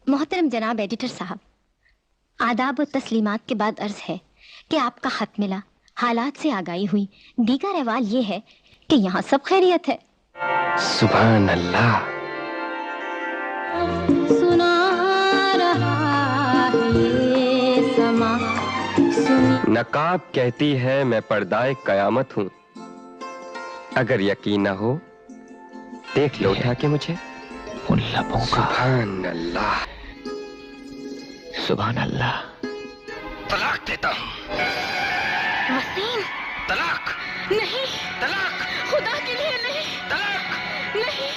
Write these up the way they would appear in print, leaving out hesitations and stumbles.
मोहतरम जनाब एडिटर साहब, आदाब और तस्लीमात के बाद अर्ज है कि आपका खत मिला, हालात से आगाही हुई। दीगर अहवाल ये है कि यहाँ सब खैरियत है। सुभान अल्लाह। सुना रहा है ये समा, नकाब कहती है मैं पर्दाए कयामत हूँ। अगर यकीन ना हो देख लो उठा के मुझे उन लबों का। सुभान अल्लाह, सुभान अल्लाह। तलाक देता हूँ। वसीम, तलाक नहीं, तलाक खुदा के लिए नहीं, तलाक। नहीं।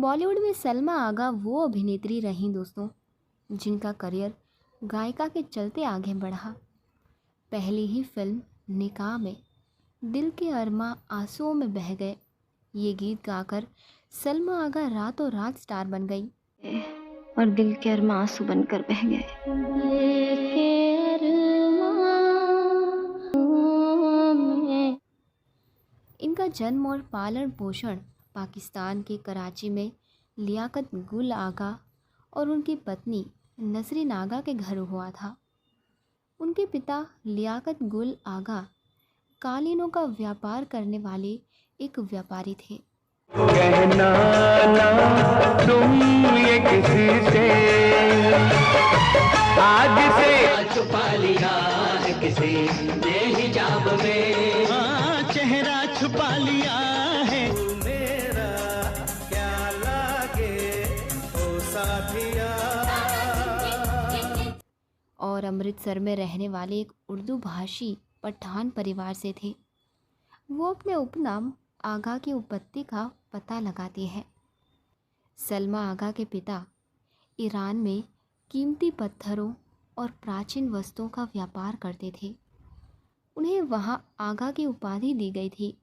बॉलीवुड में सलमा आगा वो अभिनेत्री रहीं दोस्तों, जिनका करियर गायिका के चलते आगे बढ़ा। पहली ही फिल्म निकाह में दिल के अरमा आंसुओं में बह गए, ये गीत गाकर सलमा आगा रातों रात स्टार बन गई और दिल के अरमा आंसू बनकर बह गए। इनका जन्म और पालन पोषण पाकिस्तान के कराची में लियाकत गुल आगा और उनकी पत्नी नसरीन आगा के घर हुआ था। उनके पिता लियाकत गुल आगा कालीनों का व्यापार करने वाले एक व्यापारी थे। कहना ना तुम ये किसी से, आज से छुपा लिया है किसी ने हिजाब में, हाँ चेहरा छुपा लिया है। मेरा क्या लागे ओ साथिया। और अमृतसर में रहने वाले एक उर्दू भाषी पठान परिवार से थे। वो अपने उपनाम आगा की उत्पत्ति का पता लगाती है। सलमा आगा के पिता ईरान में कीमती पत्थरों और प्राचीन वस्तुओं का व्यापार करते थे। उन्हें वहाँ आगा की उपाधि दी गई थी,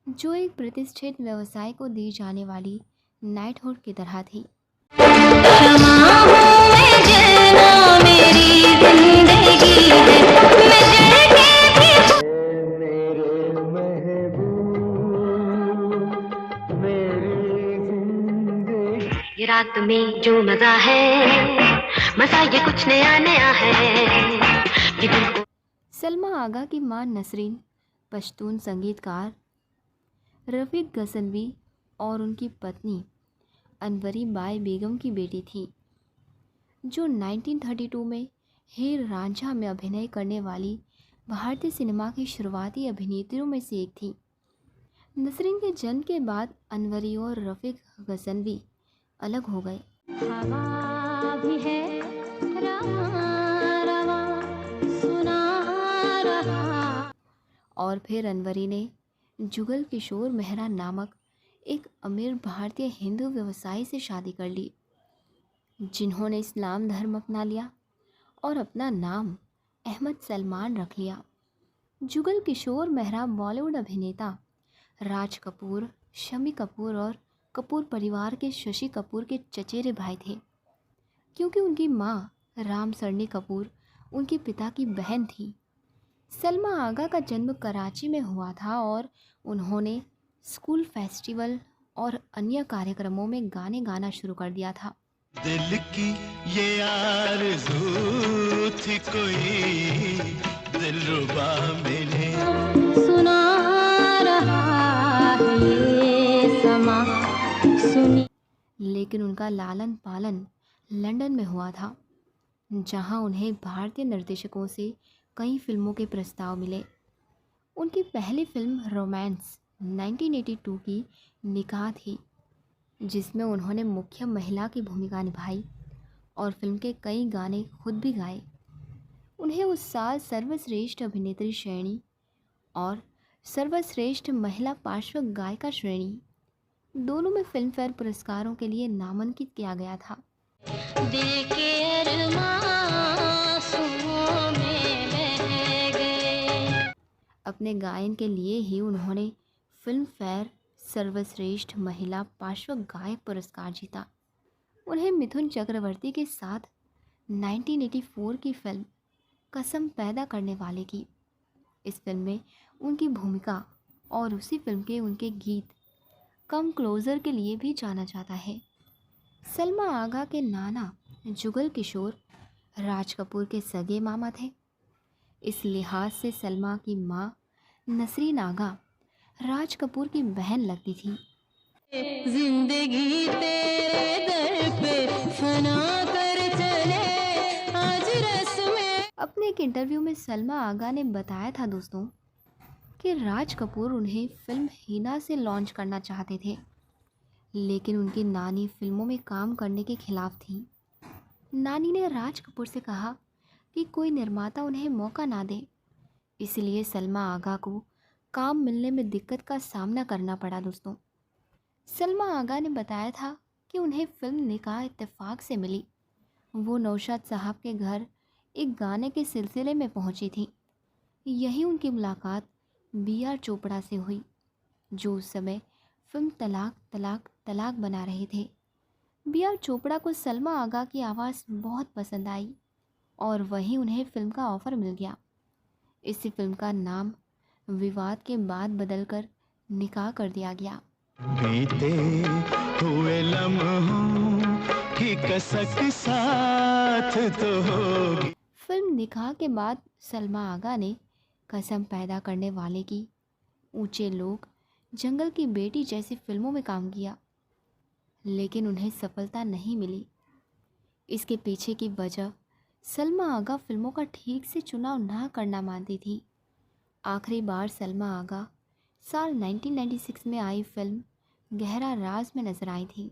जो एक प्रतिष्ठित व्यवसाय को दी जाने वाली नाइटहुड की तरह थी। ये रात में जो मजा है, मजा ये कुछ नया नया है। ये दिल को सलमा आगा की मां नसरीन पश्तून संगीतकार रफ़ीक गज़नवी और उनकी पत्नी अनवरी बाई बेगम की बेटी थी, जो 1932 में हीर रांझा में अभिनय करने वाली भारतीय सिनेमा की शुरुआती अभिनेत्रियों में से एक थी। नसरीन के जन्म के बाद अनवरी और रफ़ीक गज़नवी अलग हो गए। हवा भी है रवां रवां, सुना रहा। और फिर अनवरी ने जुगल किशोर मेहरा नामक एक अमीर भारतीय हिंदू व्यवसायी से शादी कर ली, जिन्होंने इस्लाम धर्म अपना लिया और अपना नाम अहमद सलमान रख लिया। जुगल किशोर मेहरा बॉलीवुड अभिनेता राज कपूर, शम्मी कपूर और कपूर परिवार के शशि कपूर के चचेरे भाई थे, क्योंकि उनकी मां राम सरनी कपूर उनके पिता की बहन थी। सलमा आगा का जन्म कराची में हुआ था और उन्होंने स्कूल फेस्टिवल और अन्य कार्यक्रमों में गाने गाना शुरू कर दिया था। दिल की ये आरज़ू थी कोई दिलरुबा मिले, सुना रहा है ये समा, सुनी। लेकिन उनका लालन पालन लंदन में हुआ था, जहां उन्हें भारतीय निर्देशकों से कई फिल्मों के प्रस्ताव मिले। उनकी पहली फिल्म रोमांस 1982 की निकाह थी, जिसमें उन्होंने मुख्य महिला की भूमिका निभाई और फिल्म के कई गाने खुद भी गाए। उन्हें उस साल सर्वश्रेष्ठ अभिनेत्री श्रेणी और सर्वश्रेष्ठ महिला पार्श्व गायिका श्रेणी दोनों में फिल्म फेयर पुरस्कारों के लिए नामांकित किया गया था। दिल के अरमां में बह गए। अपने गायन के लिए ही उन्होंने फिल्म फेयर सर्वश्रेष्ठ महिला पार्श्व गायक पुरस्कार जीता। उन्हें मिथुन चक्रवर्ती के साथ 1984 की फिल्म कसम पैदा करने वाले की इस फिल्म में उनकी भूमिका और उसी फिल्म के उनके गीत कम क्लोज़र के लिए भी जाना जाता है। सलमा आगा के नाना जुगल किशोर राज कपूर के सगे मामा थे। इस लिहाज से सलमा की माँ नसरीन आगा राज कपूर की बहन लगती थी। जिंदगी तेरे दर पे फना कर चले आज रस्में। अपने एक इंटरव्यू में सलमा आगा ने बताया था दोस्तों कि राज कपूर उन्हें फिल्म हीना से लॉन्च करना चाहते थे, लेकिन उनकी नानी फिल्मों में काम करने के खिलाफ थी। नानी ने राज कपूर से कहा कि कोई निर्माता उन्हें मौका ना दे, इसलिए सलमा आगा को काम मिलने में दिक्कत का सामना करना पड़ा दोस्तों। सलमा आगा ने बताया था कि उन्हें फिल्म निकाह इत्तेफाक से मिली। वो नौशाद साहब के घर एक गाने के सिलसिले में पहुंची थी। यही उनकी मुलाकात B.R. चोपड़ा से हुई, जो उस समय फिल्म तलाक तलाक तलाक बना रहे थे। B.R. चोपड़ा को सलमा आगा की आवाज़ बहुत पसंद आई और वहीं उन्हें फिल्म का ऑफ़र मिल गया। इसी फिल्म का नाम विवाद के बाद बदलकर निकाह कर दिया गया। बीते हुए लम्हों की कसक साथ तो होगी। फिल्म निकाह के बाद सलमा आगा ने कसम पैदा करने वाले की, ऊंचे लोग, जंगल की बेटी जैसी फिल्मों में काम किया, लेकिन उन्हें सफलता नहीं मिली। इसके पीछे की वजह सलमा आगा फिल्मों का ठीक से चुनाव ना करना मानती थी। आखिरी बार सलमा आगा साल 1996 में आई फिल्म गहरा राज में नजर आई थी।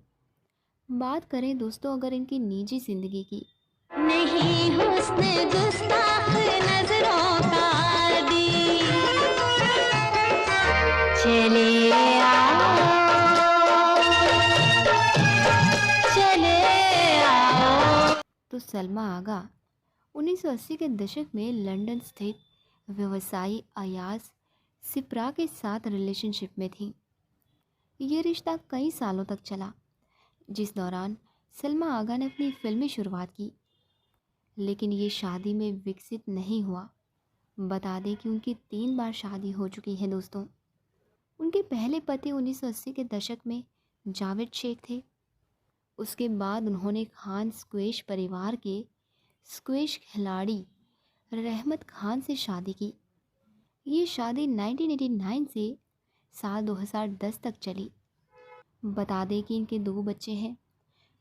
बात करें दोस्तों अगर इनकी निजी ज़िंदगी की, नहीं हुस्न गुस्ताख नजरों का आदी, चले आओ चले आओ। तो सलमा आगा 1980 के दशक में लंदन स्थित व्यवसायी अयाज सिप्रा के साथ रिलेशनशिप में थी। ये रिश्ता कई सालों तक चला, जिस दौरान सलमा आगा ने अपनी फिल्मी शुरुआत की, लेकिन ये शादी में विकसित नहीं हुआ। बता दें कि उनकी 3 बार शादी हो चुकी है दोस्तों। उनके पहले पति 1980 के दशक में जावेद शेख थे। उसके बाद उन्होंने खान स्क्वैश परिवार के स्क्वैश खिलाड़ी रहमत खान से शादी की। ये शादी 1989 से साल 2010 तक चली। बता दें कि इनके 2 बच्चे हैं,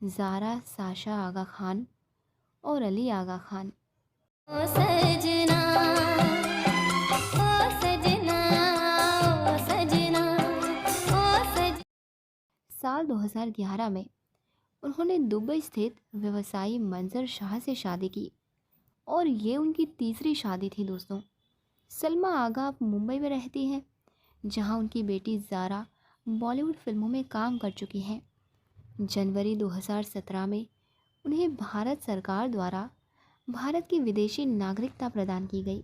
ज़ारा साशा आगा खान और अली आगा खान। ओ सजना ओ सजना ओ सजना ओ सजना। साल 2011 में उन्होंने दुबई स्थित व्यवसायी मंजर शाह से शादी की और ये उनकी तीसरी शादी थी दोस्तों। सलमा आगा अब मुंबई में रहती हैं, जहां उनकी बेटी ज़ारा बॉलीवुड फिल्मों में काम कर चुकी हैं। जनवरी 2017 में उन्हें भारत सरकार द्वारा भारत की विदेशी नागरिकता प्रदान की गई।